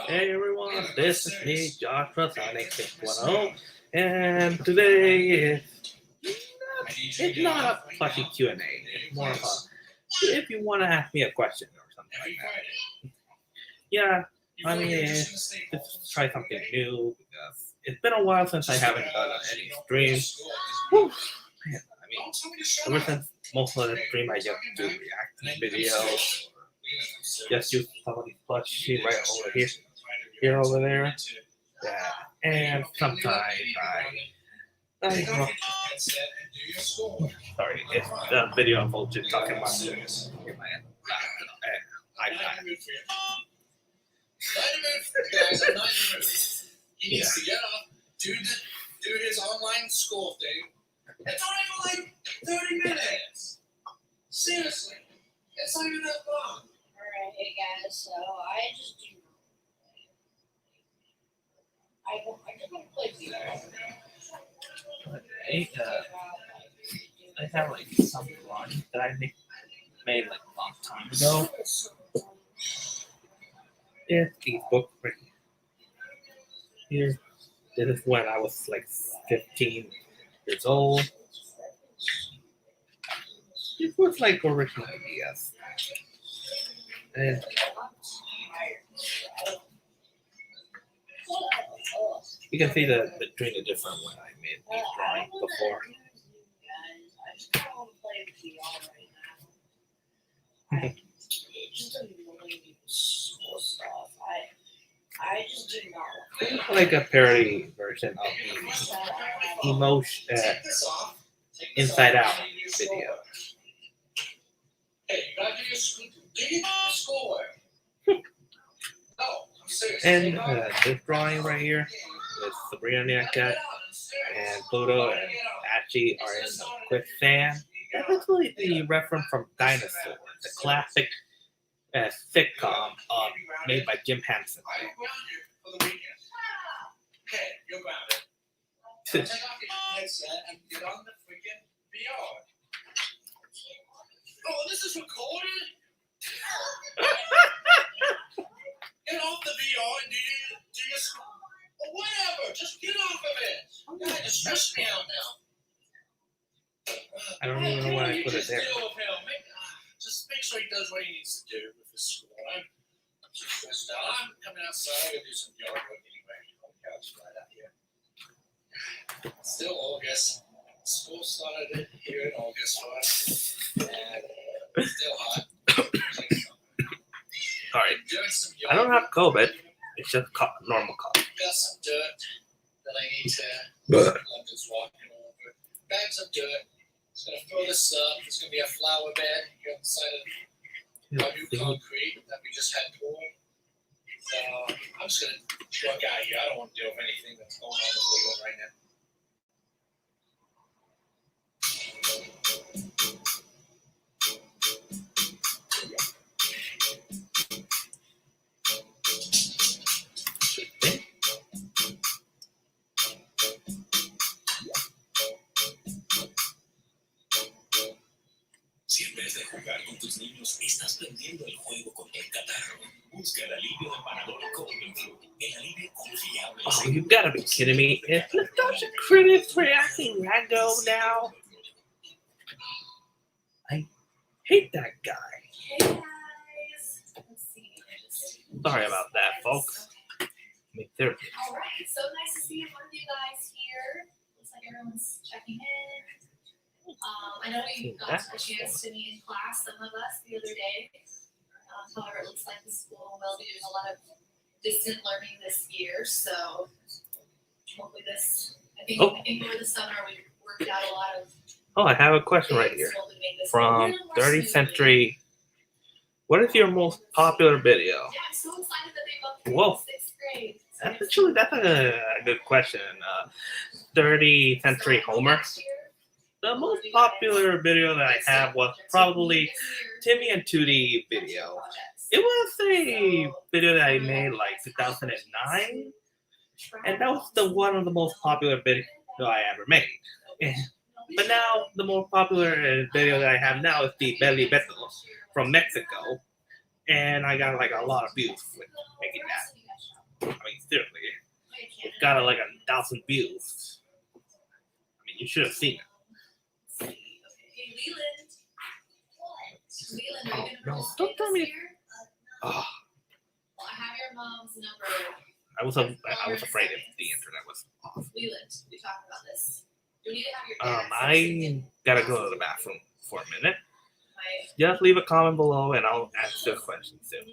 Hey everyone, this is me, Josh from Sonic 610, and today it's not a flashy Q&A. It's more of a if you want to ask me a question or something like that. Yeah, I mean, let's try something new because it's been a while since I haven't done any streams. Whew, man, I mean, ever since most of the stream I just do reaction videos, just use some of these plush right over here over there. Yeah, and sometimes I sorry, it's the video of Vulture talking about in my iPad. He needs to get up, do his online school thing. It's only for like 30 minutes. Seriously, it's not even that long. Alright, hey guys, so I just do. I just want to play I have like some drawings that I made like a long time ago. Yeah, these books right here. This is when I was like 15 years old. It was like original ideas. And you can see between the different when I made these drawings before. I just kind of want to play with VR right now. It just doesn't really school stuff. I just do not want It's like a parody version of the emotion Inside Out video. Hey, you gotta do your schoolwork. No, I'm serious. And this drawing right here with Sabrina the Cat and Pluto and Achi are in the quicksand. That's actually the reference from Dinosaur, the classic sitcom made by Jim Henson. I'm grounded for the weekend. Okay, you're grounded. Take off your headset and get on the freaking VR. Oh, this is recorded? Get off the VR and do your school. Or whatever, just get off of it. God, you're stressing me out now. I don't even know why I put it there. Just make sure he does what he needs to do with his school. I'm too stressed out. I'm coming outside. I'm going to do some yard work anyway. On the couch right out here. Still August. School started here in August for us. And it's still hot. Alright, I don't have COVID. It's just normal cough. Got some dirt that I need to. I'm just walking over. Bags of dirt. Just gonna throw this up. It's gonna be a flower bed here on the side of our new concrete that we just had poured. So I'm just gonna truck out here. I don't want to deal with anything that's going on in the world right now. Si en vez de jugar con tus niños estás perdiendo el juego contra el catarro, busca el alivio de Panadol Golden Flu, el alivio confiable. Oh, you gotta be kidding me. Is Nostalgia Critics reacting random now? I hate that guy. Hey guys. Let's see. Sorry about that, folks. Therapy. All right. So nice to see one of you guys here. Looks like everyone's checking in. I know we got a chance to meet in class, some of us, the other day. However, it looks like the school will be doing a lot of distant learning this year. So hopefully I think over the summer we worked out a lot of. Oh, I have a question right here. From 30th Century. What is your most popular video? Yeah, I'm so excited that they both Whoa. in 6th grade. That's a good question. 30th Century Homer. The most popular video that I have was probably Timmy and Tootie video. It was a video that I made like 2009, and that was one of the most popular videos I ever made. But now the most popular video that I have now is the Belly Beto from Mexico. and I got like a lot of views with making that. I mean, seriously, it got like 1,000 views. I mean, you should have seen it. Hey, Leland. Leland, are Oh, you gonna no, participate don't tell this me. year? Oh, Well, I have your mom's number. I was afraid if the internet was off. Leland, we talked about this. You need to have your dad. I gotta go to the bathroom for a minute. My Just leave a comment below and I'll answer the question soon.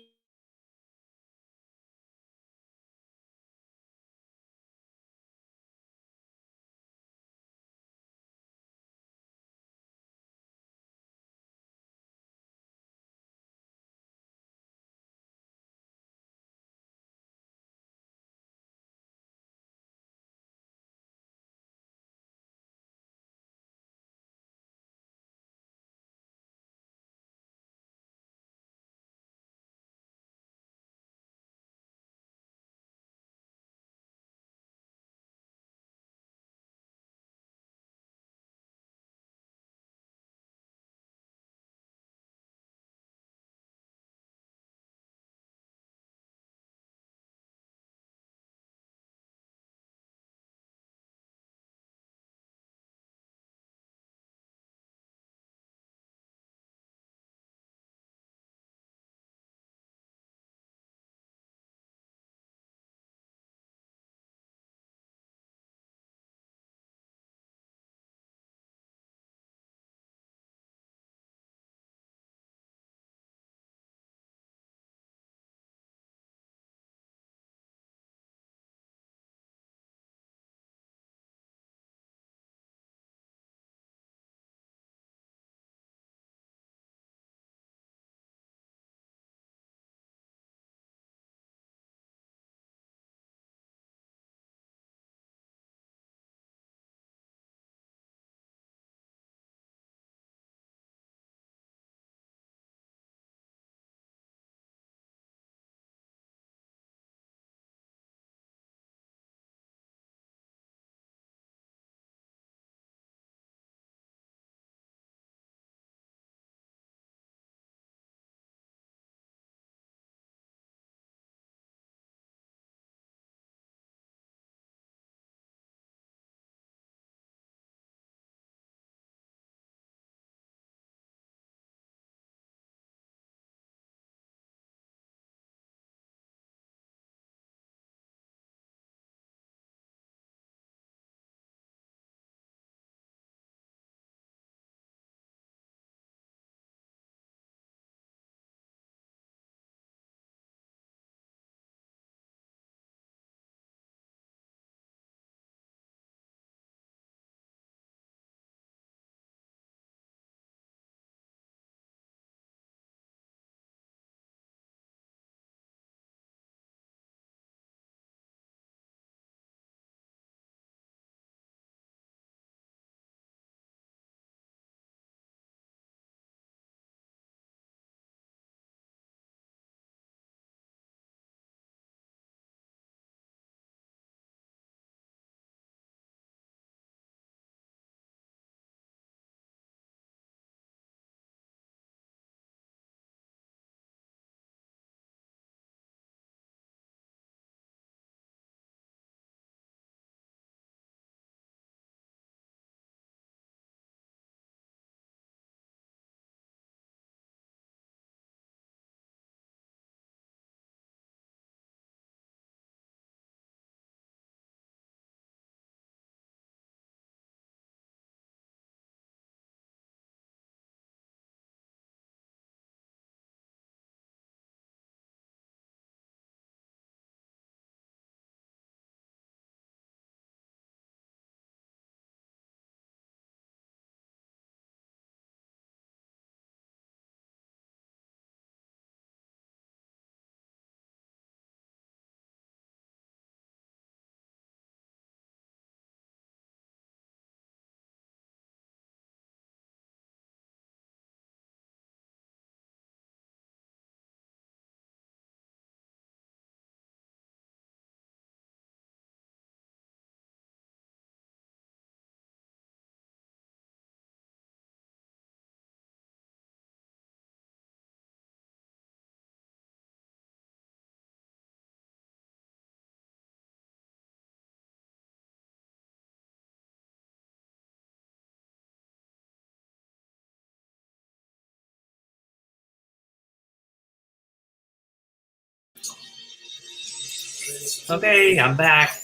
Okay, I'm back.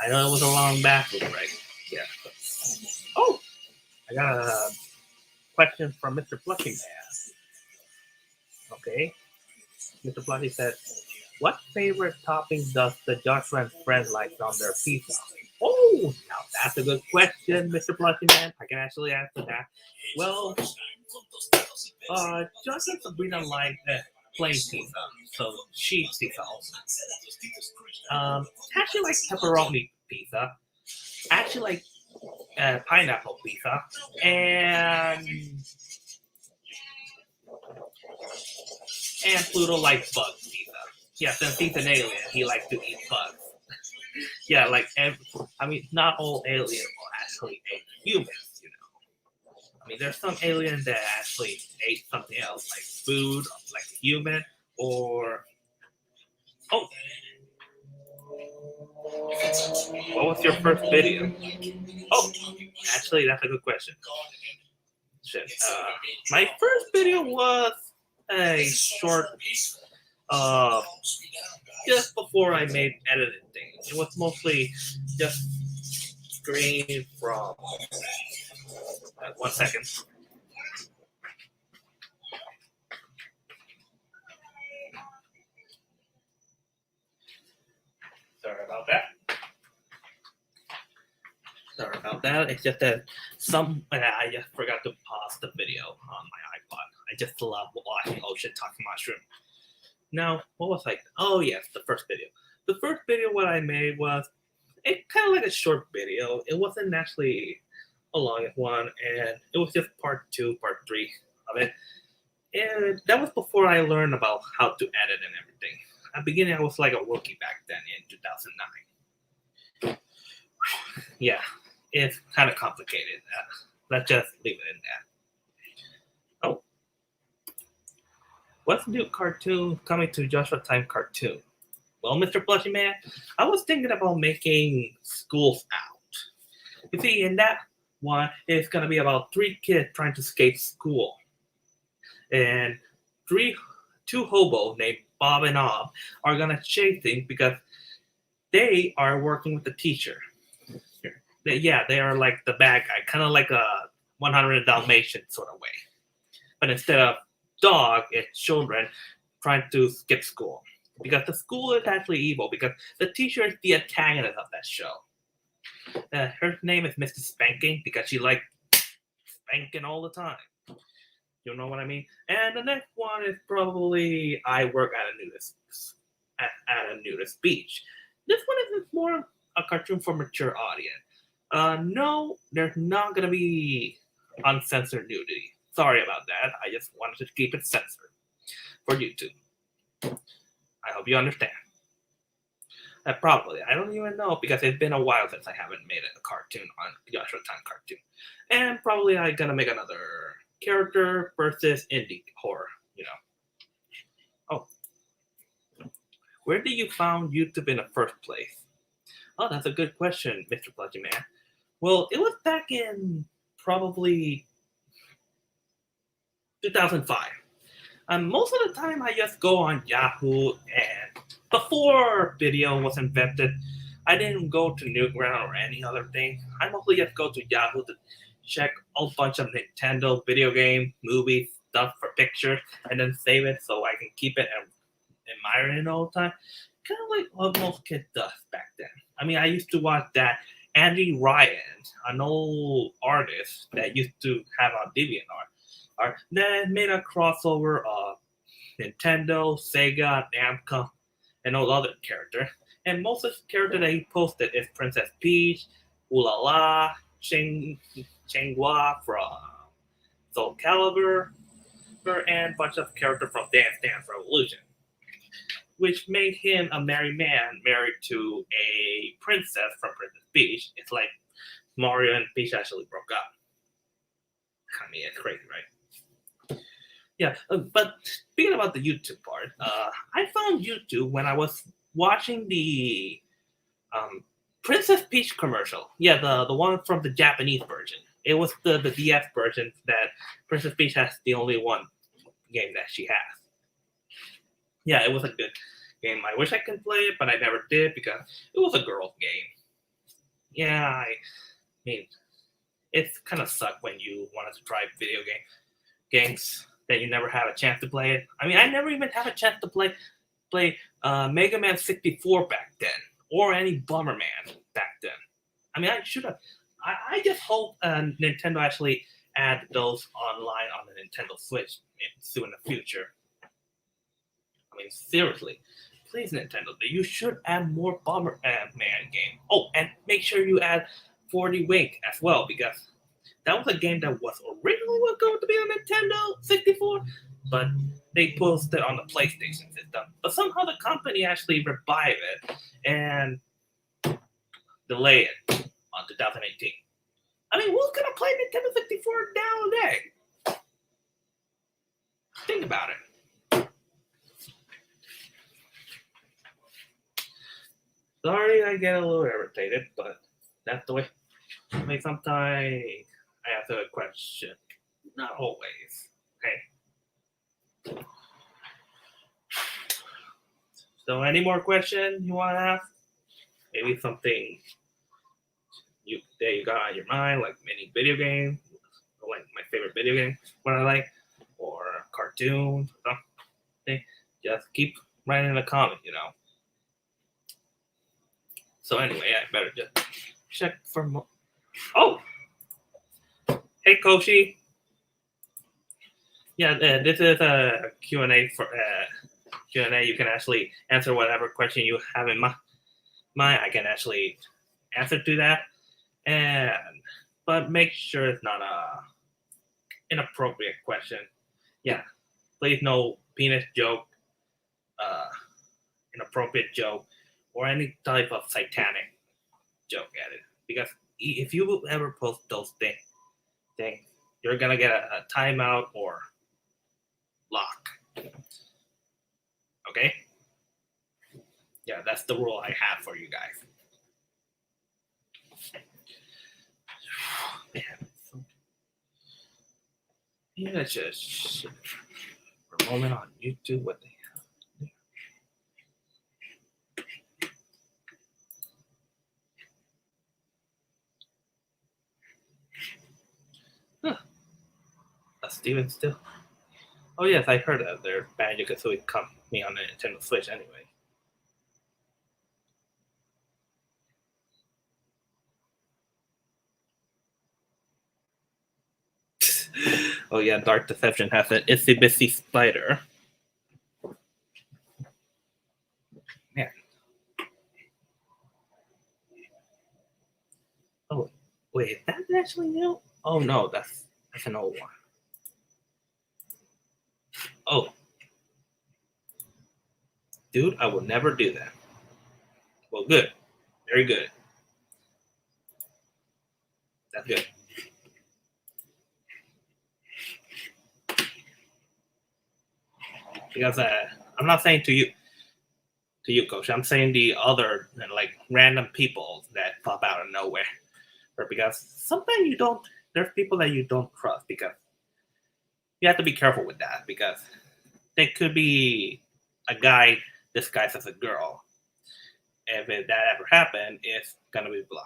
I know it was a long bathroom break. Yeah. Oh, I got a question from Mr. Plushing Man. Okay. Mr. Plushing said, what favorite topping does the Joshua and friend like on their pizza? Oh, now that's a good question, Mr. Plushing Man. I can actually answer that. Well, Joshua and Sabrina like plain pizza, so cheap pizza also. Actually like pepperoni pizza. Actually like pineapple pizza, and Pluto likes bug pizza. Yeah, since he's an alien, he likes to eat bugs. Yeah, like not all aliens will actually eat humans, you know. I mean, there's some aliens that actually ate something else, like food, like a human, or oh, what was your first video? Oh, actually, that's a good question. Shit. My first video was a short, just before I made editing things. It was mostly just screen from. 1 second. Sorry about that. Sorry about that. It's just that I just forgot to pause the video on my iPod. I just love watching Ocean Talking Mushroom. Now, what was I? Oh yes, the first video. The first video what I made was kind of like a short video. It wasn't actually a long one, and it was just part 2, part 3 of it. And that was before I learned about how to edit and everything. At the beginning, I was like a rookie back then in 2009. Yeah, it's kind of complicated. Let's just leave it in that. Oh. What's the new cartoon coming to Joshua Time cartoon? Well, Mr. Plushy Man, I was thinking about making Schools Out. You see, in that one, it's going to be about 3 kids trying to escape school. And 2 hobos named Bob and Ob are going to chase things because they are working with the teacher. They are like the bad guy, kind of like a 100 Dalmatian sort of way. But instead of dog, it's children trying to skip school. Because the school is actually evil, because the teacher is the antagonist of that show. Her name is Mrs. Spanking, because she likes spanking all the time. You know what I mean? And the next one is probably I work at a nudist beach. This one is more a cartoon for mature audience. No, there's not gonna be uncensored nudity. Sorry about that. I just wanted to keep it censored for YouTube. I hope you understand. Probably. I don't even know because it's been a while since I haven't made a cartoon on Joshua Time cartoon. And probably I'm gonna make another character versus indie horror, you know. Oh. Where did you found YouTube in the first place? Oh, that's a good question, Mr. Pudgy Man. Well, it was back in probably 2005. Most of the time, I just go on Yahoo, and before video was invented, I didn't go to Newground or any other thing. I mostly just go to Yahoo to check a bunch of Nintendo video game, movies, stuff for pictures, and then save it so I can keep it and admire it all the time. Kind of like what most kids does back then. I mean, I used to watch that Andy Ryan, an old artist that used to have a DeviantArt, that made a crossover of Nintendo, Sega, Namcon, and all other characters. And most of the characters that he posted is Princess Peach, Ulala, Changhua from Soul Calibur, and a bunch of characters from Dance Dance Revolution, which made him a married man married to a princess from Princess Peach. It's like Mario and Peach actually broke up. I mean, it's crazy, right? Yeah, but speaking about the YouTube part, I found YouTube when I was watching the Princess Peach commercial. Yeah, the one from the Japanese version. It was the DS version that Princess Peach has the only one game that she has. Yeah, it was a good game I wish I could play it, but I never did because it was a girl's game. Yeah, I mean, it's kind of sucked when you wanted to try video games that you never had a chance to play it. I mean, I never even had a chance to play Mega Man 64 back then, or any Bomberman back then. I mean, I should have. I just hope Nintendo actually add those online on the Nintendo Switch soon in the future. I mean, seriously, please, Nintendo, you should add more Bomberman game. Oh, and make sure you add 40 Wink as well, because that was a game that was originally going to be on Nintendo 64, but they posted it on the PlayStation system. But somehow the company actually revived it and delayed it on 2018. I mean, who's gonna play Nintendo 64 nowadays? Think about it. Sorry, I get a little irritated, but that's the way. I mean, sometimes I answer a question. Not always. Okay. So, any more questions you want to ask? Maybe something you got on your mind, like any video game, or like my favorite video game, what I like, or cartoons, or something. Just keep writing in the comments, So anyway, I better just check for more. Oh, hey Koshi. Yeah, this is a Q&A for Q&A. You can actually answer whatever question you have in mind. I can actually answer to that, but make sure it's not a inappropriate question. Yeah, please no penis joke, inappropriate joke, or any type of satanic joke at it. Because if you ever post those things, you're gonna get a timeout or lock. Okay? Yeah, that's the rule I have for you guys. Man, let's just for a moment on YouTube what they have. Huh. That's Steven still. Oh yes, I heard that their Banjo-Kazooie coming on the Nintendo Switch anyway. Oh yeah, Dark Deception has an itsy bitsy spider. Man. Oh wait, is that actually new? Oh no, that's an old one. Oh. Dude, I will never do that. Well, good. Very good. That's good. Because I'm not saying to you, Coach. I'm saying the other like random people that pop out of nowhere, or because sometimes you don't. There's people that you don't trust because you have to be careful with that because they could be a guy disguised as a girl. If that ever happened, it's gonna be blah.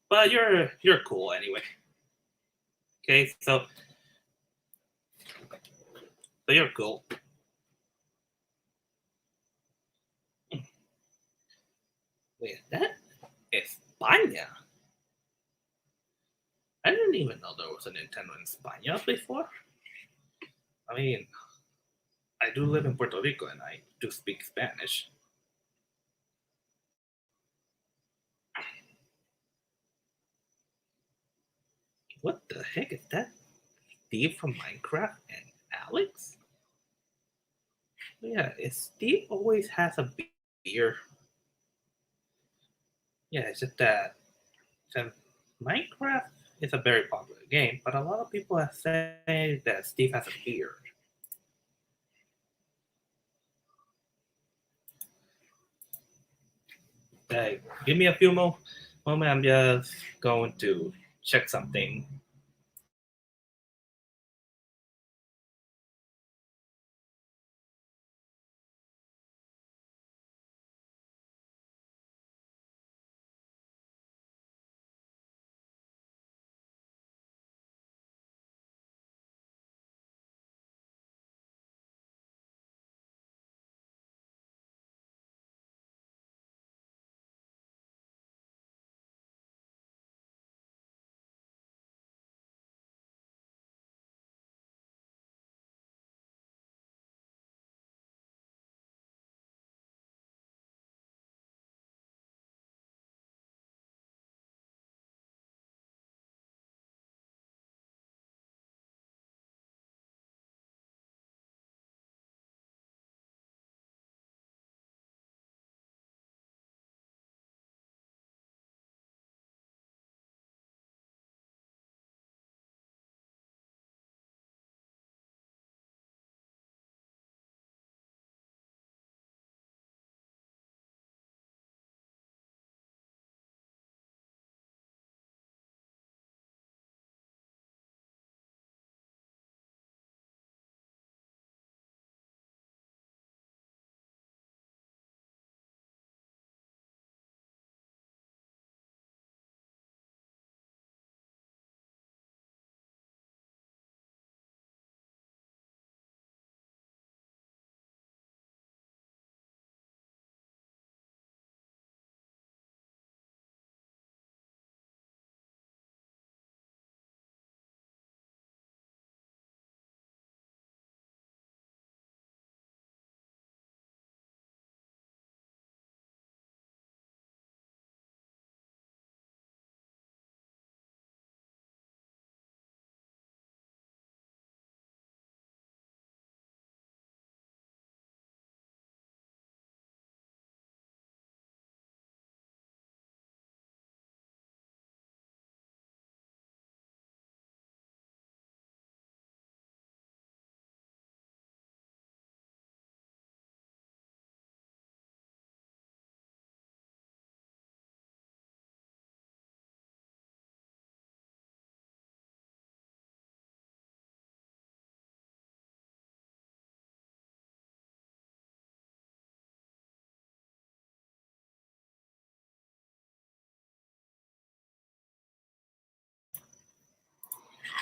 But you're cool anyway. Okay, so you're cool. Wait, that España? I didn't even know there was a Nintendo in España before. I mean, I do live in Puerto Rico and I do speak Spanish. What the heck is that? Steve from Minecraft and Alex? Yeah, Steve always has a beard. Yeah, it's just that Minecraft is a very popular game, but a lot of people have said that Steve has a beard. Hey, give me a few moments. I'm just going to check something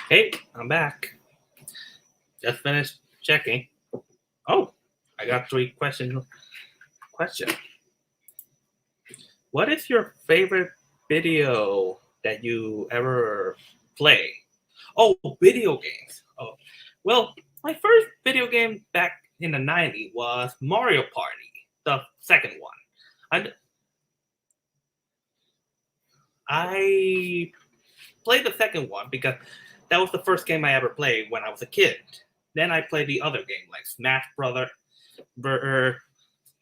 Hey, I'm back. Just finished checking. Oh, I got 3 questions. Question. What is your favorite video that you ever play? Oh, video games. Oh, well, my first video game back in the 90s was Mario Party, the second one. And I played the second one because that was the first game I ever played when I was a kid. Then I played the other game like Smash Brother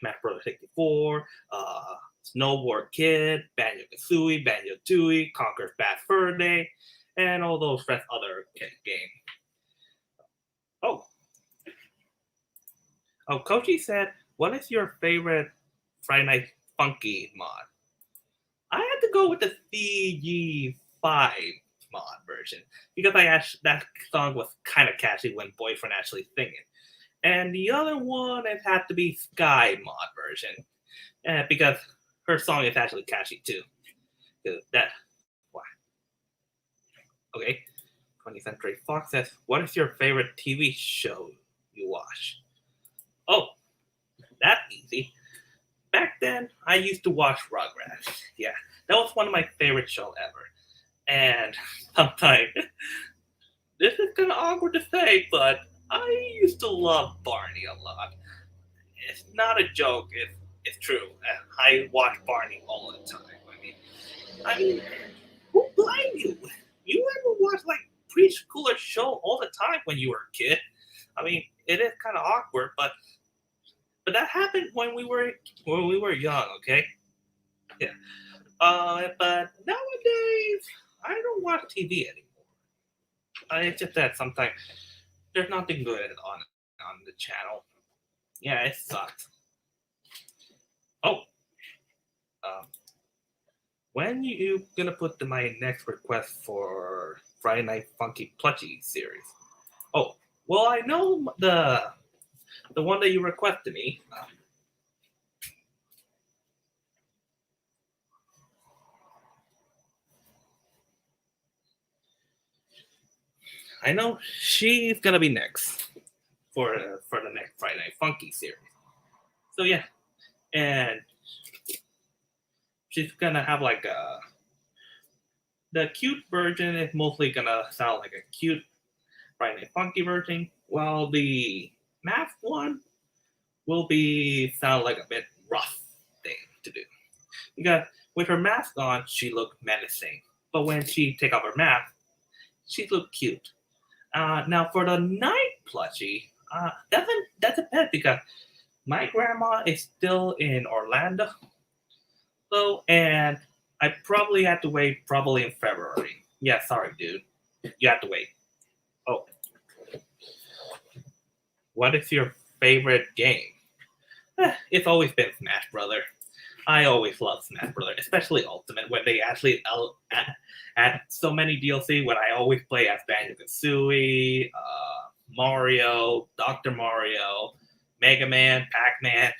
64, Snowboard Kid, Banjo Kazooie, Banjo Tooie, Conker's Bad Fur Day, and all those other games. Oh, Kochi said, "What is your favorite Friday Night Funky mod?" I had to go with the CG5 mod version because that song was kind of catchy when Boyfriend actually sing it. And the other one, it had to be Sky mod version because her song is actually catchy too. That why? Okay. 20th Century Fox says, "What is your favorite TV show you watch?" Oh, that's easy. Back then, I used to watch Rugrats. Yeah, that was one of my favorite shows ever. And sometimes, this is kind of awkward to say, but I used to love Barney a lot. It's not a joke. It's true. I watch Barney all the time. I mean, who blame you? You ever watch like preschooler show all the time when you were a kid? I mean, it is kind of awkward, but that happened when we were young. Okay, yeah. But nowadays I don't watch TV anymore. It's just that sometimes there's nothing good on the channel. Yeah, it sucks. Oh, um, when you gonna put my next request for Friday Night Funky Plushie series? Oh, well, I know the one that you requested me. I know she's gonna be next for the next Friday Night Funky series. So yeah, and she's gonna have like the cute version is mostly gonna sound like a cute Friday Night Funky version, while the math one will be sound like a bit rough thing to do. Because with her mask on, she looked menacing, but when she take off her mask, she looked cute. Now for the night plushie, that's a pet because my grandma is still in Orlando, so and I probably have to wait probably in February. Yeah, sorry, dude, you have to wait. Oh, what is your favorite game? It's always been Smash Brother. I always love Smash Brother, especially Ultimate, when they actually add so many DLC. When I always play as Banjo Kazooie, Mario, Doctor Mario, Mega Man, Pac Man.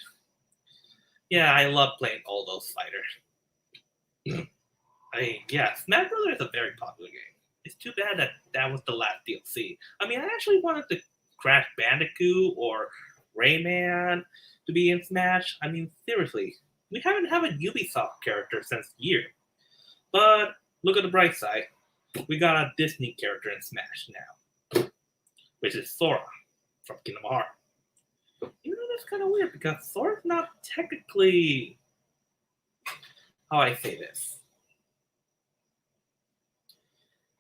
Yeah, I love playing all those fighters. I mean, yeah, Smash Brother is a very popular game. It's too bad that that was the last DLC. I mean, I actually wanted to Crash Bandicoot or Rayman to be in Smash. I mean, seriously, we haven't had a Ubisoft character since year. But look at the bright side. We got a Disney character in Smash now, which is Sora from Kingdom Hearts. You know, that's kind of weird because Sora's not technically, how I say this,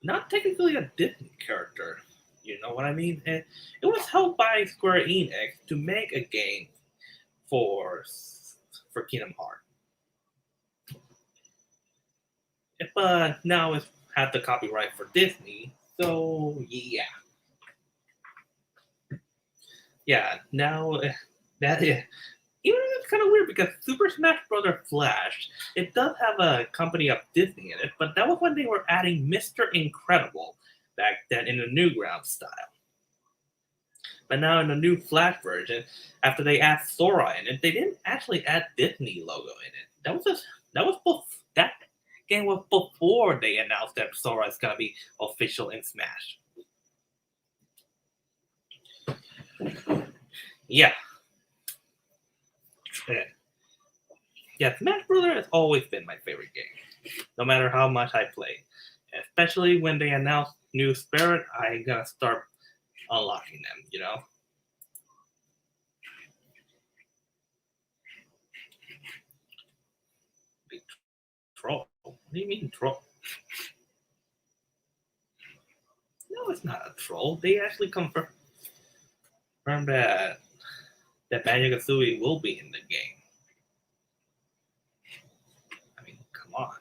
not technically a Disney character. You know what I mean? It was helped by Square Enix to make a game for Kingdom Hearts. But now it's had the copyright for Disney, so now that is. Even though it's kind of weird because Super Smash Bros. Flash, it does have a company of Disney in it, but that was when they were adding Mr. Incredible back then in the Newground style. But now in the new Flash version, after they add Sora in it, they didn't actually add Disney logo in it. That game was before they announced that Sora is gonna be official in Smash. Yeah. Yeah, Smash Brother has always been my favorite game, no matter how much I play. Especially when they announce new Spirit, I gotta start unlocking them. Big troll. What do you mean troll? No, it's not a troll. They actually confirmed that Banjo-Kazooie will be in the game. I mean, come on.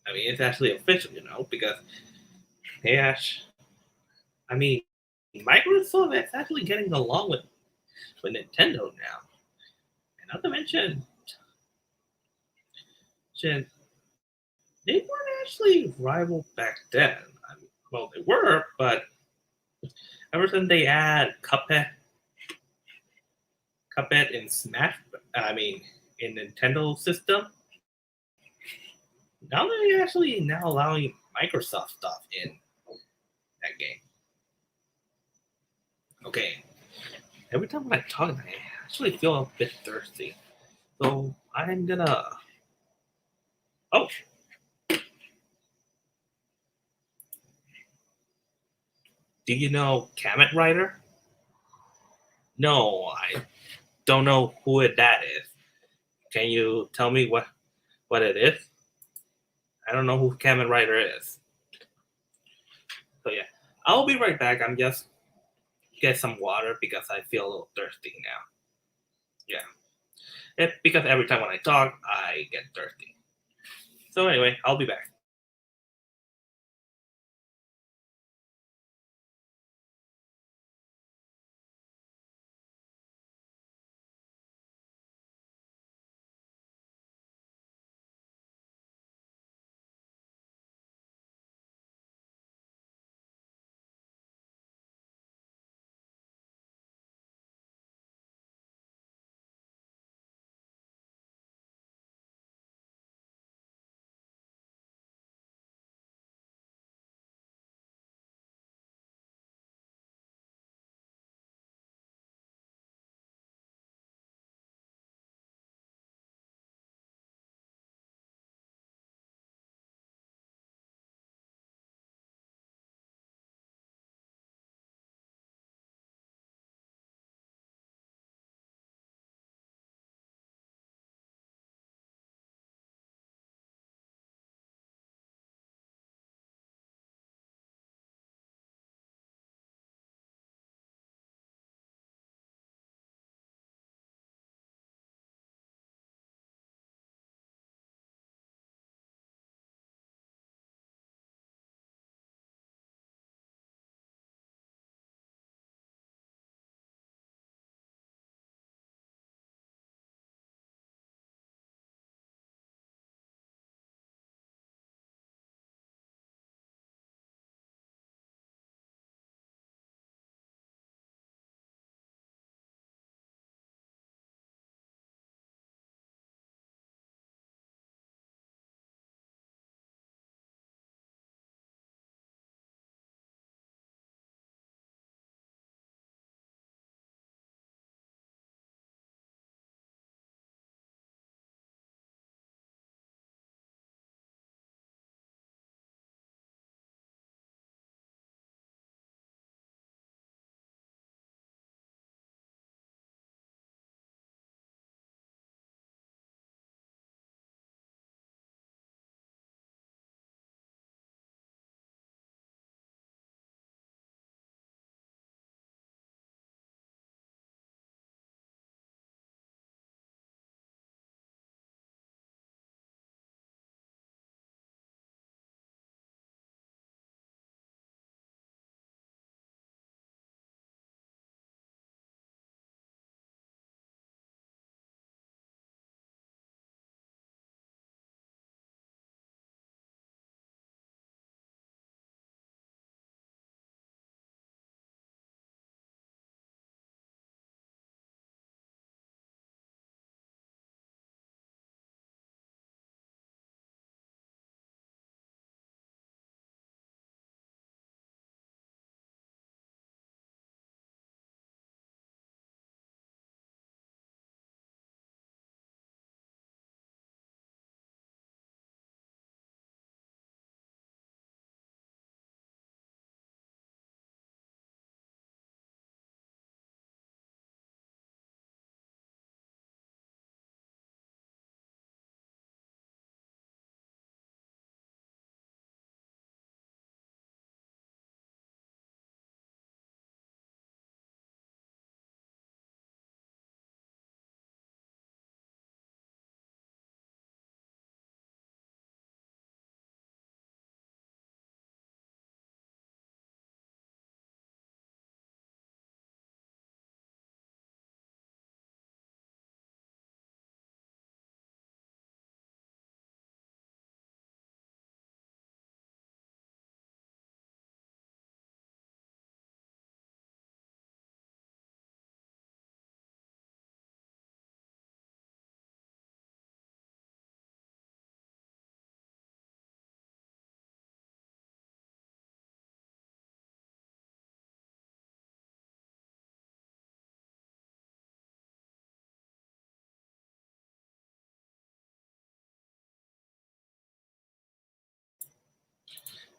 I mean, it's actually official, because they actually, I mean, Microsoft is actually getting along with Nintendo now. And not to mention, they weren't actually rival back then. I mean, well, they were, but ever since they add Cuphead in Smash, I mean, in Nintendo system, now they're actually now allowing Microsoft stuff in that game. Okay, every time when I talk, I actually feel a bit thirsty, so I'm gonna. Oh, do you know Kamen Rider? No, I don't know that is. Can you tell me what it is? I don't know who Kamen Rider is. So yeah, I'll be right back. I'm just get some water because I feel a little thirsty now. Yeah, because every time when I talk, I get thirsty. So anyway, I'll be back.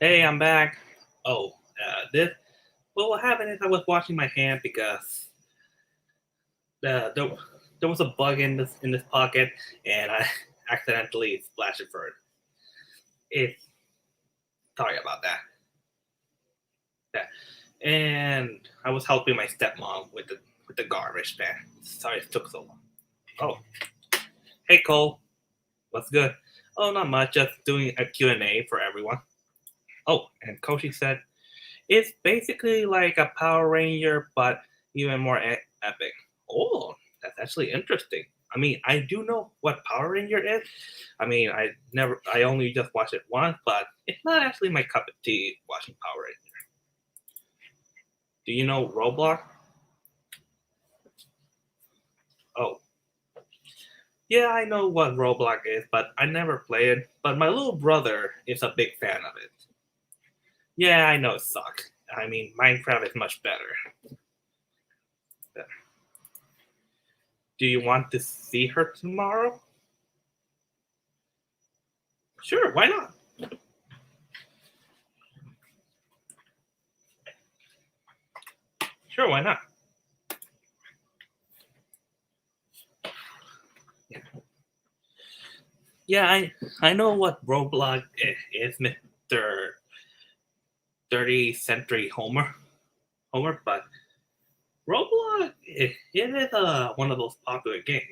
Hey, I'm back. Oh, this. Well, what happened is I was washing my hand because there was a bug in this pocket, and I accidentally splashed it first. It's sorry about that. Yeah, and I was helping my stepmom with the garbage man. Sorry it took so long. Oh, hey Cole, what's good? Oh, not much. Just doing a Q&A for everyone. Oh, and Koshi said it's basically like a Power Ranger, but even more epic. Oh, that's actually interesting. I mean, I do know what Power Ranger is. I mean, I only just watched it once, but it's not actually my cup of tea watching Power Ranger. Do you know Roblox? Oh, yeah, I know what Roblox is, but I never played it. But my little brother is a big fan of it. Yeah, I know it sucks. I mean, Minecraft is much better. Do you want to see her tomorrow? Sure, why not? Sure, why not? Yeah, I know what Roblox is, Mr. 30th Century Homer, but Roblox it is one of those popular games.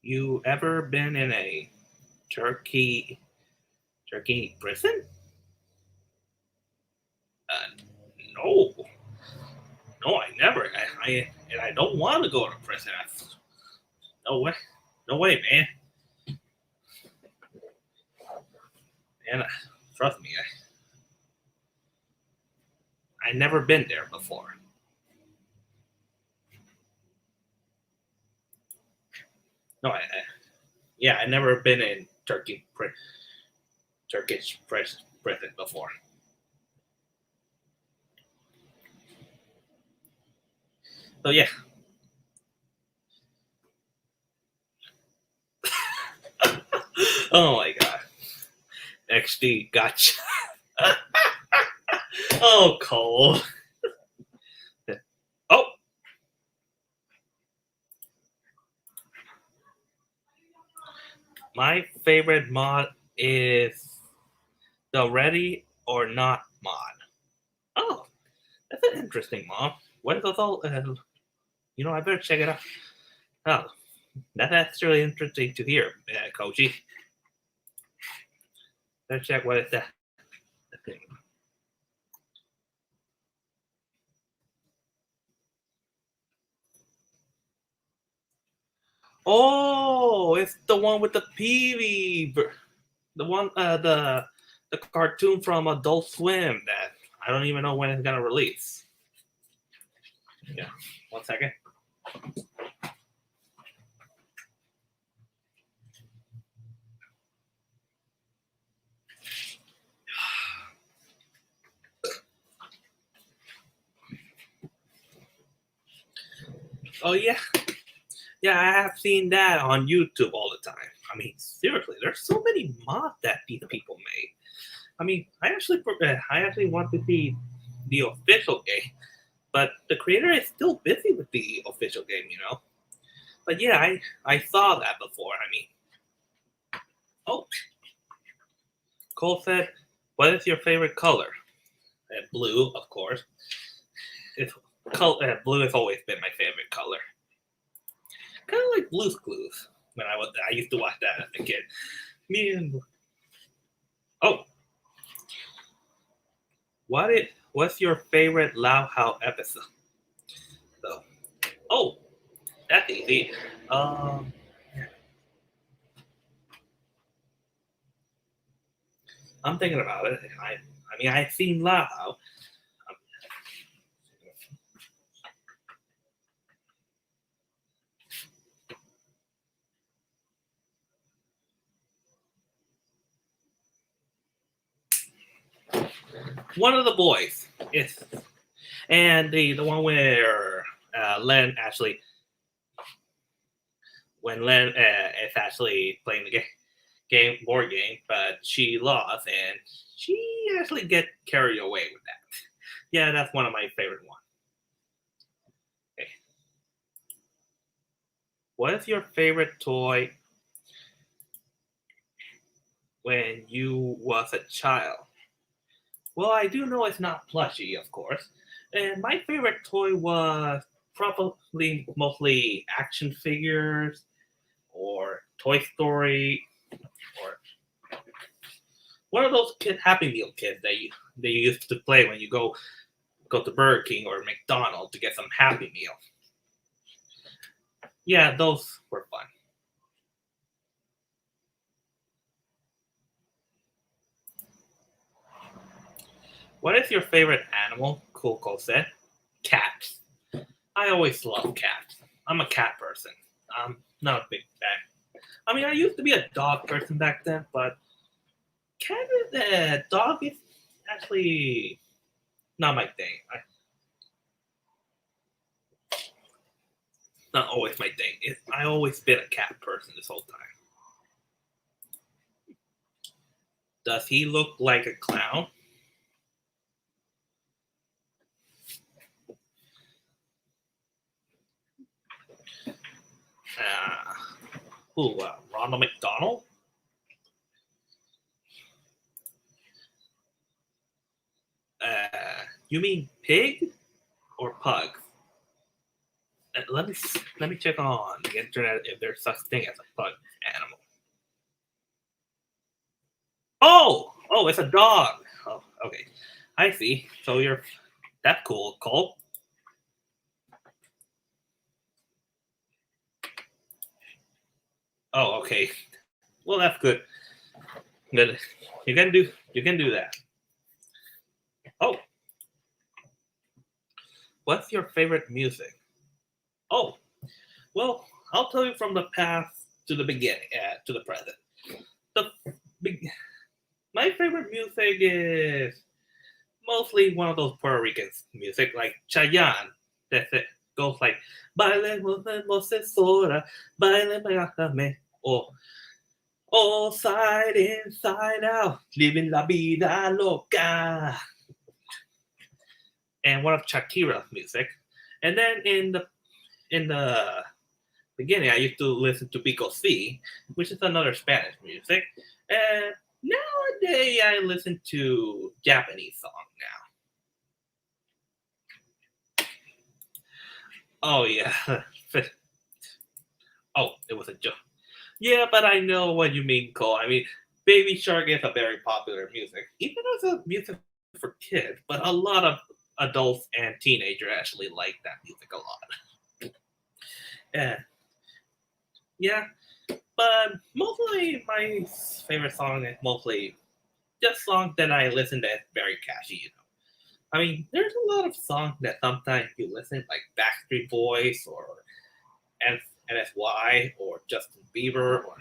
You ever been in a turkey prison? Uh, no, no, I never. And I don't want to go to prison. No way, no way, man. And trust me, I never been there before. No, yeah, I never been in Turkish prison before. So yeah. Oh my god. XD, gotcha. Oh, Cole. Oh, my favorite mod is the Ready or Not mod. Oh, that's an interesting mod. What is it all? I better check it out. Oh, that's really interesting to hear, Koji. Let's check what is that thing. Oh, it's the one with the PV, the one, the cartoon from Adult Swim that I don't even know when it's gonna release. Yeah, 1 second. Oh yeah, yeah, I have seen that on YouTube all the time. I mean, seriously, there's so many mods that these people made. I mean, I actually want to see the official game, but the creator is still busy with the official game. But yeah, I saw that before. I mean, oh, Cole said, "What is your favorite color?" Blue, of course. Blue has always been my favorite color. Kind of like Blue's Clues when I used to watch that as a kid. Me and oh, what's your favorite Lao Hao episode? So, oh, that's easy. Um, I'm thinking about it. I mean, I've seen Lao Hao. One of the boys is, and the one where Len actually, when Len is actually playing the board game, but she lost, and she actually get carried away with that. Yeah, that's one of my favorite ones. Okay. What is your favorite toy when you was a child? Well, I do know it's not plushy, of course. And my favorite toy was probably mostly action figures or Toy Story or one of those Happy Meal kits that you used to play when you go to Burger King or McDonald's to get some Happy Meal. Yeah, those were fun. What is your favorite animal? Coco said. Cats. I always love cats. I'm a cat person. I'm not a big fan. I mean, I used to be a dog person back then, but dog is actually not my thing. Not always my thing. I always been a cat person this whole time. Does he look like a clown? Ronald McDonald? You mean pig or pug? Let me check on the internet if there's such thing as a pug animal. Oh, it's a dog. Oh, okay, I see. So that's cool, Cole. Oh, okay. Well, that's good. Good. You can do that. Oh, what's your favorite music? Oh, well, I'll tell you from the past to the beginning, to the present. The my favorite music is mostly one of those Puerto Rican music, like Chayanne. That's it. Goes like bailemos es hora, baileme, or all side inside out, living la vida loca. And one of Shakira's music. And then in the beginning, I used to listen to Pico C, which is another Spanish music. And nowadays, I listen to Japanese songs now. Oh yeah. Oh, it was a joke. Yeah, but I know what you mean, Cole. I mean, Baby Shark is a very popular music, even as a music for kids. But a lot of adults and teenagers actually like that music a lot. Yeah, but mostly my favorite song is mostly just songs that I listen to that's very catchy. I mean, there's a lot of songs that sometimes you listen, like Backstreet Boys or NSY or Justin Bieber or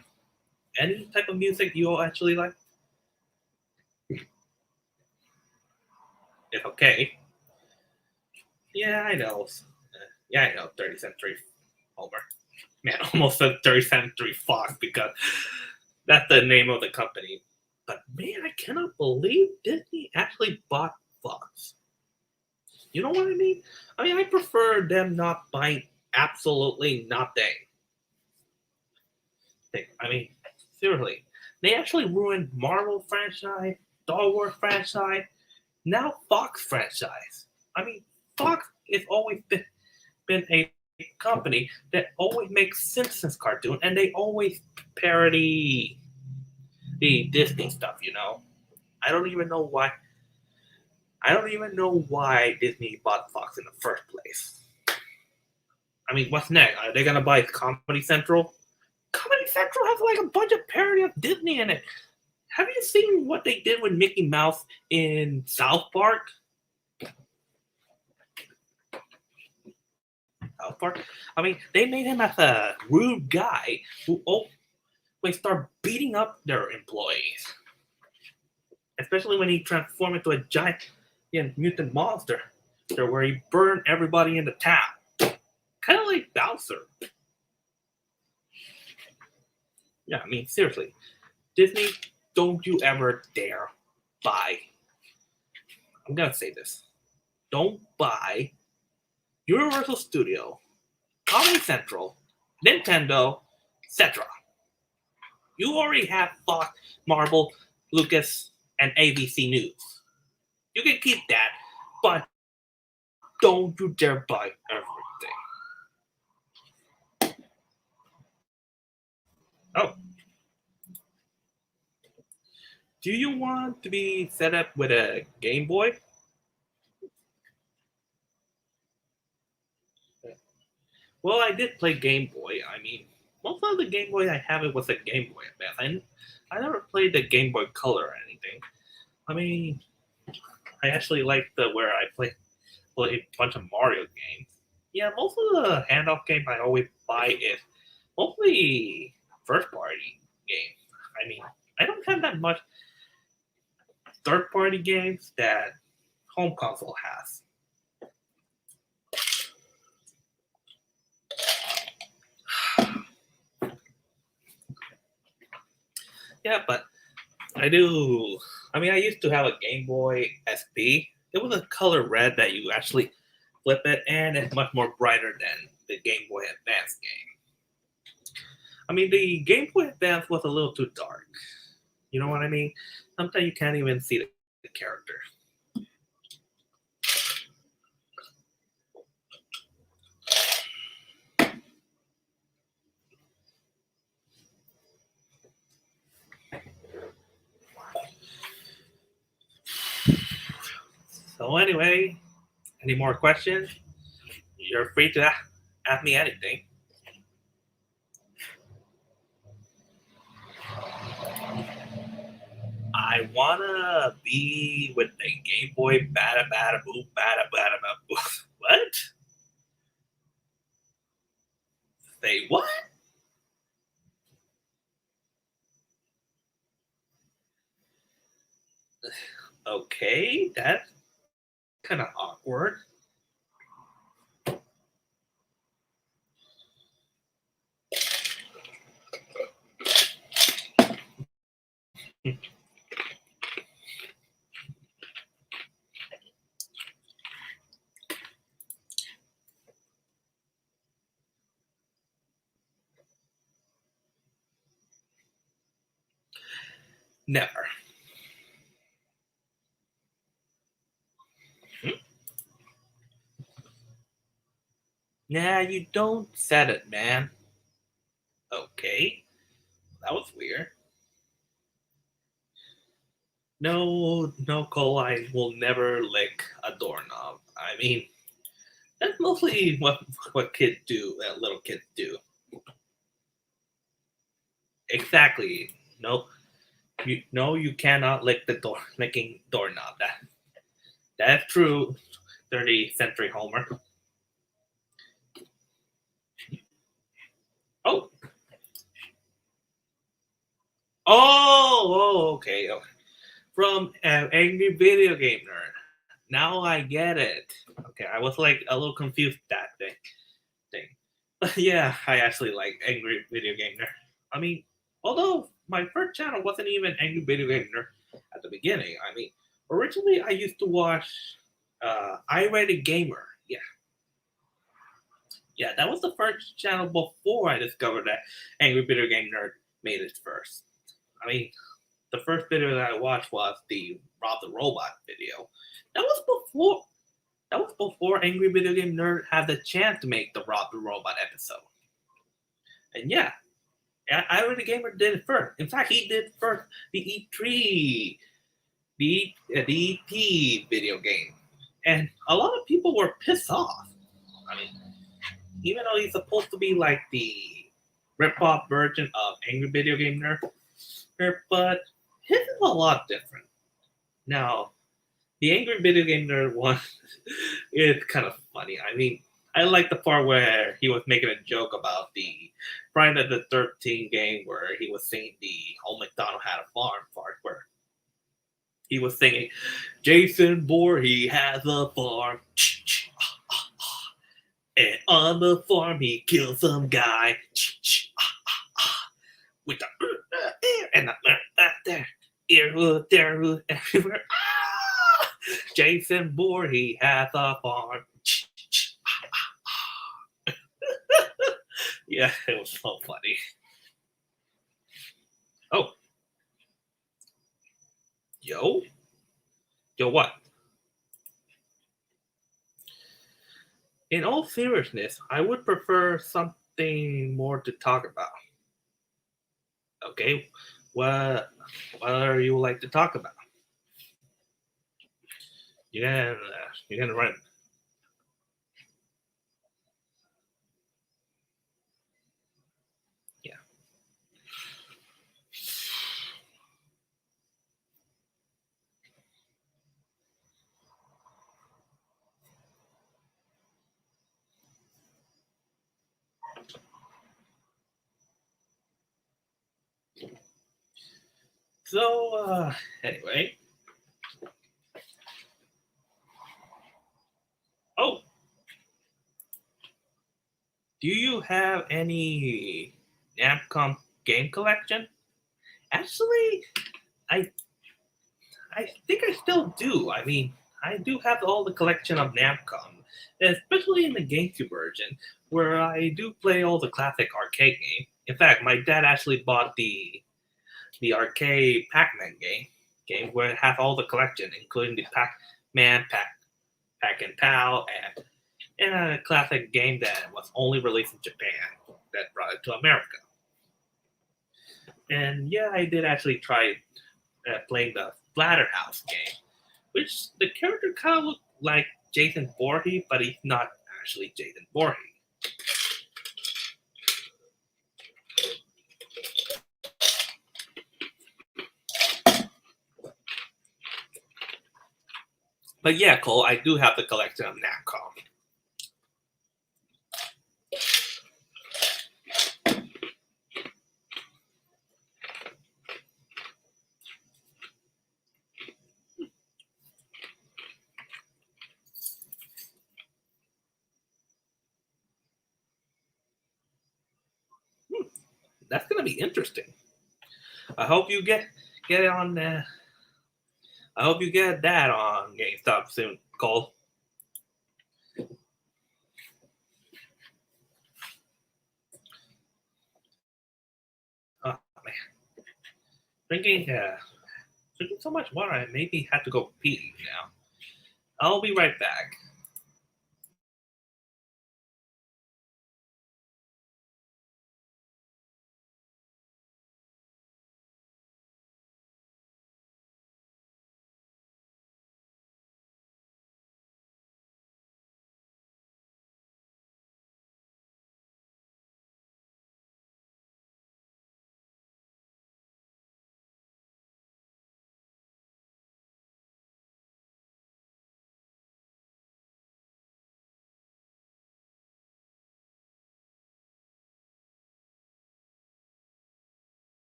any type of music you all actually like. It's okay. Yeah, I know. 30th Century Homer. Man, almost said 30th Century Fox because that's the name of the company. But man, I cannot believe Disney actually bought Fox. You know what I mean? I mean, I prefer them not buying absolutely nothing. I mean, seriously, they actually ruined Marvel franchise, Star Wars franchise, now Fox franchise. I mean, Fox has always been a company that always makes Simpsons cartoon, and they always parody the Disney stuff. I don't even know why. I don't even know why Disney bought Fox in the first place. I mean, what's next? Are they gonna buy Comedy Central? Comedy Central has like a bunch of parody of Disney in it. Have you seen what they did with Mickey Mouse in South Park? South Park. I mean, they made him as a rude guy who always start beating up their employees, especially when he transformed into a giant mutant monster, where he burned everybody in the town, kind of like Bowser. Yeah, I mean, seriously, Disney, don't you ever dare buy. I'm gonna say this. Don't buy Universal Studio, Comedy Central, Nintendo, etc. You already have Fox, Marvel, Lucas, and ABC News. You can keep that, but don't you dare buy everything. Oh. Do you want to be set up with a Game Boy? Well, I did play Game Boy. I mean, most of the Game Boy I have it was a Game Boy Advance. I never played the Game Boy Color or anything. I mean, I actually like the where I play a bunch of Mario games. Yeah, most of the handoff games I always buy is mostly first party games. I mean, I don't have that much third party games that home console has. Yeah, but I do. I mean, I used to have a Game Boy SP. It was a color red that you actually flip it, and it's much more brighter than the Game Boy Advance game. I mean, the Game Boy Advance was a little too dark. You know what I mean? Sometimes you can't even see the characters. So anyway, any more questions? You're free to ask me anything. I wanna be with the Game Boy bada bada boo bada bada boo. What? Say what? Okay, that's kind of awkward. Never. Nah, you don't set it, man. Okay, that was weird. No, Cole, I will never lick a doorknob. I mean, that's mostly what kids do, little kids do. Exactly. No, you cannot lick the licking doorknob. That's true. 30th century Homer. Oh, okay. From an angry video game nerd. Now I get it. Okay, I was like a little confused that thing. But yeah, I actually like angry video game nerd. I mean, although my first channel wasn't even angry video game nerd at the beginning. I mean, originally I used to watch I Rated Gamer. Yeah, that was the first channel before I discovered that angry video game nerd made it first. I mean, the first video that I watched was the Rob the Robot video. That was before Angry Video Game Nerd had the chance to make the Rob the Robot episode. And yeah, I Really Gamer did it first. In fact, he did first the E3, the ET video game. And a lot of people were pissed off. I mean, even though he's supposed to be like the rip-off version of Angry Video Game Nerd, but his is a lot different. Now, the Angry Video Game Nerd one is kind of funny. I mean, I like the part where he was making a joke about the Friday the 13th game where he was singing the Old MacDonald Had a Farm part where he was singing, Jason Voorhees has a farm. And on the farm he killed some guy. with the and the there, here, there, everywhere. Ah! Jason Voorhees has a farm. Yeah, it was so funny. Oh, yo, what? In all seriousness, I would prefer something more to talk about. Okay, what are you like to talk about? You're gonna run. Yeah. So anyway, oh, do you have any Napcon game collection? Actually, I I think I still do. I mean, I do have all the collection of Namcon, especially in the GameCube version, where I do play all the classic arcade games. In fact, my dad actually bought the arcade Pac-Man game where it has all the collection, including the Pac-Man, Pac and Pal, and a classic game that was only released in Japan that brought it to America. And yeah, I did actually try playing the Splatterhouse game, which the character kind of looked like Jason Voorhees, but he's not actually Jason Voorhees. But yeah, Cole, I do have the collection of Napcon. That's gonna be interesting. I hope you get it on. I hope you get that on GameStop soon, Cole. Oh man, drinking drinking so much water, I maybe have to go pee now. I'll be right back.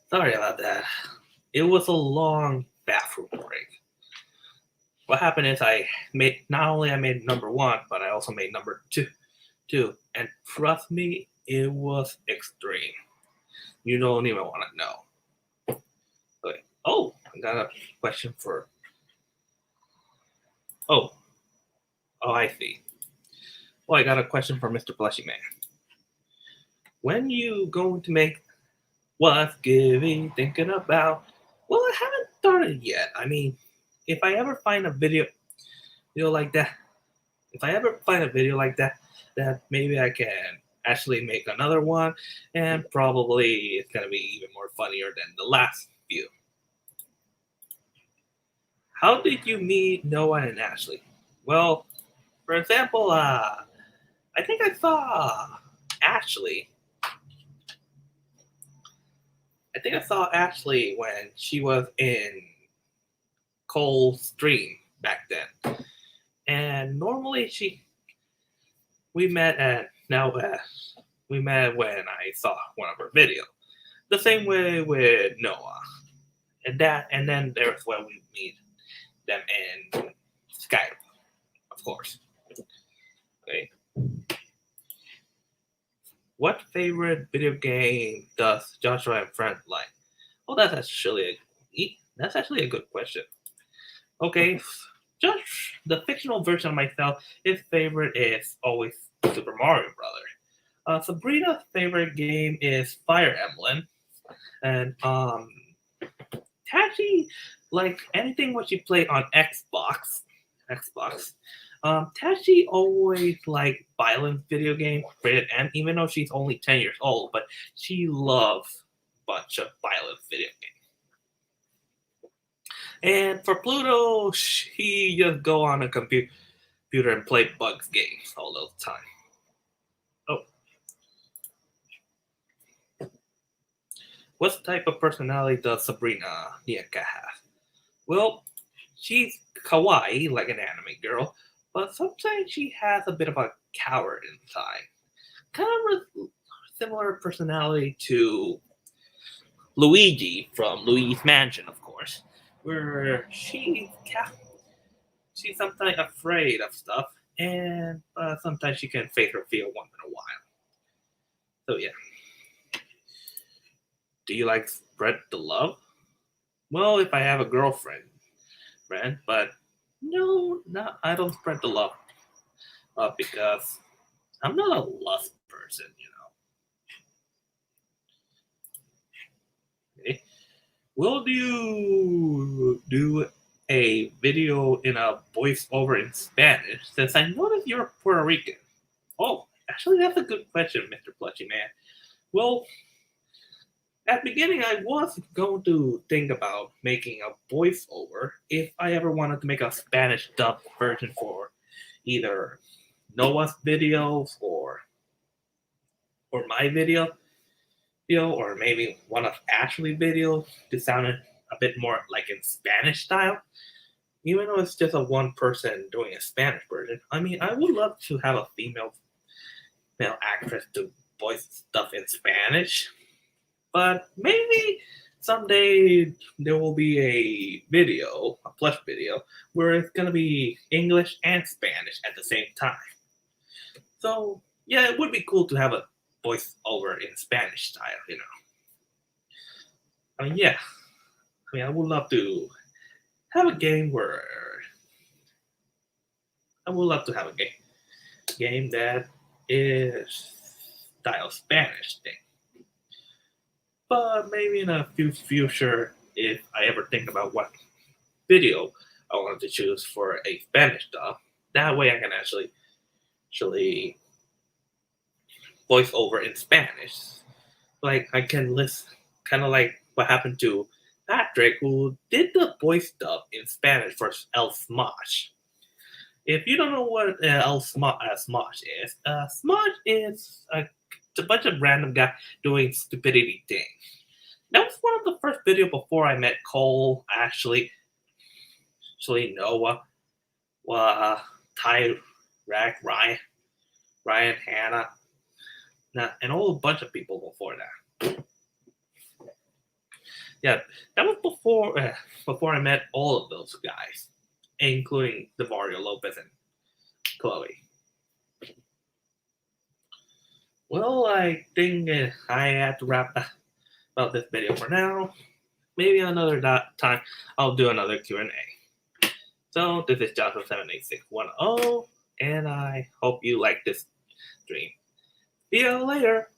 Sorry about that. It was a long bathroom break. What happened is not only I made number 1, but I also made number 2, and trust me, it was extreme. You don't even want to know. Okay. Oh, I got a question for. Oh, I see. Well, I got a question for Mr. Plushy Man. When you going to make what's giving thinking about? Well, I haven't started yet. I mean, if I ever find a video like that, that maybe I can actually make another one, and probably it's gonna be even more funnier than the last few. How did you meet Noah and Ashley? Well, for example, I think I saw Ashley. When she was in Cole's stream back then, and normally we met when I saw one of her videos. The same way with Noah, and then there's when we meet them in Skype, of course. Okay. What favorite video game does Joshua and friends like? Oh, that's actually a good question. Okay, Josh, the fictional version of myself, his favorite is always Super Mario Brothers. Sabrina's favorite game is Fire Emblem, and Tachi, like anything what she played on Xbox. Tachi always liked violent video games, rated M, even though she's only 10 years old, but she loves a bunch of violent video games. And for Pluto, she just go on a computer and play Bugs games all the time. Oh. What type of personality does Sabrina Nieka have? Well, she's kawaii, like an anime girl, but sometimes she has a bit of a coward inside. Kind of a similar personality to Luigi from Luigi's Mansion, of course, where she's sometimes afraid of stuff, and sometimes she can face her fear once in a while. So yeah. Do you like spread the love? Well, if I have a girlfriend, but no, I don't spread the love because I'm not a lust person, Okay. Will you do a video in a voiceover in Spanish since I noticed you're Puerto Rican? Oh, actually, that's a good question, Mr. Plushy Man. Well, at the beginning, I was going to think about making a voiceover if I ever wanted to make a Spanish dub version for either Noah's videos or my video, or maybe one of Ashley's videos to sound a bit more like in Spanish style. Even though it's just a one person doing a Spanish version, I mean, I would love to have a female actress to voice stuff in Spanish. But maybe someday there will be a plush video, where it's going to be English and Spanish at the same time. So, yeah, it would be cool to have a voiceover in Spanish style, I mean, yeah. I mean, I would love to have a game where. I would love to have a game that is style Spanish thing. But maybe in a future, if I ever think about what video I wanted to choose for a Spanish dub, that way I can actually voice over in Spanish. Like I can list, kind of like what happened to Patrick, who did the voice dub in Spanish for El Smosh. If you don't know what El Smosh is, Smosh is a bunch of random guys doing stupidity things. That was one of the first video before I met Cole, actually Noah, Ty, Rack, Ryan, Hannah, and a whole bunch of people before that. Yeah, that was before I met all of those guys, including Devario Lopez and Chloe. Well, I think I have to wrap up this video for now. Maybe another time I'll do another Q&A. So this is Johnson78610, and I hope you like this stream. See you later.